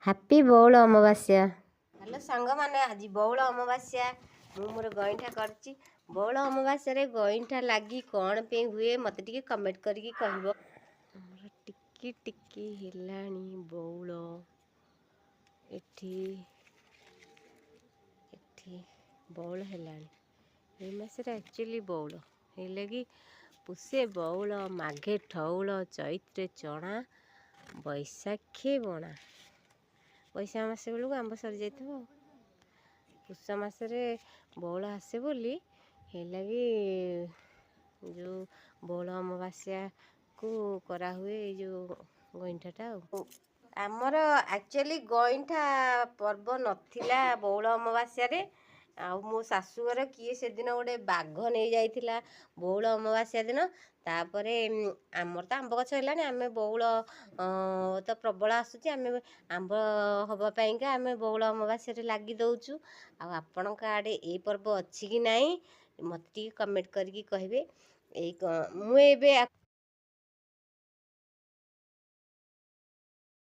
Happy ବଉଳ ଅମାବାସ୍ୟା। Hello ସାଙ୍ଗମାନେ, ଆଜି ବଉଳ ଅମାବାସ୍ୟା। ମୁଁ ମୋର ଗଇଁଠା କରିଛି। ବଉଳ ଅମାବାସ୍ୟାରେ ଗଇଁଠା ଲାଗି କ'ଣ ପାଇଁ ହୁଏ ମୋତେ ଟିକେ କମେଣ୍ଟ କରିକି କହିବ। ଆମର ଟିକି ଟିକି ହେଲାଣି ବଉଳ। ଏଠି ବଉଳ ହେଲାଣି। ଏଇ ମାସରେ ଆକ୍ଚୁଆଲି ବଉଳ ହେଇଲାଗି ପୁଷେ ବଉଳ, ମାଘେ ଠଉଳ, ଚୈତ୍ରେ ଚଣା, ବୈଶାଖୀ ବଣା। ବୈଶାଖ ମାସ ବେଳକୁ ଆମ୍ବ ସରିଯାଇଥିବ। ପୁଷ ମାସରେ ବଉଳ ଆସେ ବୋଲି ହେଇଲାଗି ଯେଉଁ ବଉଳ ଅମାବାସ୍ୟାକୁ କରାହୁଏ ଏଇ ଯେଉଁ ଗଇଁଠାଟା। ଆମର ଆକ୍ଚୁଆଲି ଗଇଁଠା ପର୍ବ ନଥିଲା ବଉଳ ଅମାବାସ୍ୟାରେ। ଆଉ ମୋ ଶାଶୁଘର କିଏ ସେଦିନ ଗୋଟେ ବାଘ ନେଇଯାଇଥିଲା ବଉଳ ଅମାବାସ୍ୟା ଦିନ। ତାପରେ ଆମର ତ ଆମ୍ବ ଗଛ ହେଲାଣି, ଆମେ ବଉଳ ତ ପ୍ରବଳ ଆସୁଛି, ଆମେ ଆମ୍ବ ହେବା ପାଇଁକା ଆମେ ବଉଳ ଅମାବାସ୍ୟାରେ ଲାଗି ଦେଉଛୁ। ଆଉ ଆପଣଙ୍କ ଆଡ଼େ ଏଇ ପର୍ବ ଅଛି କି ନାହିଁ ମୋତେ ଟିକେ କମେଣ୍ଟ କରିକି କହିବେ। ମୁଁ ଏବେ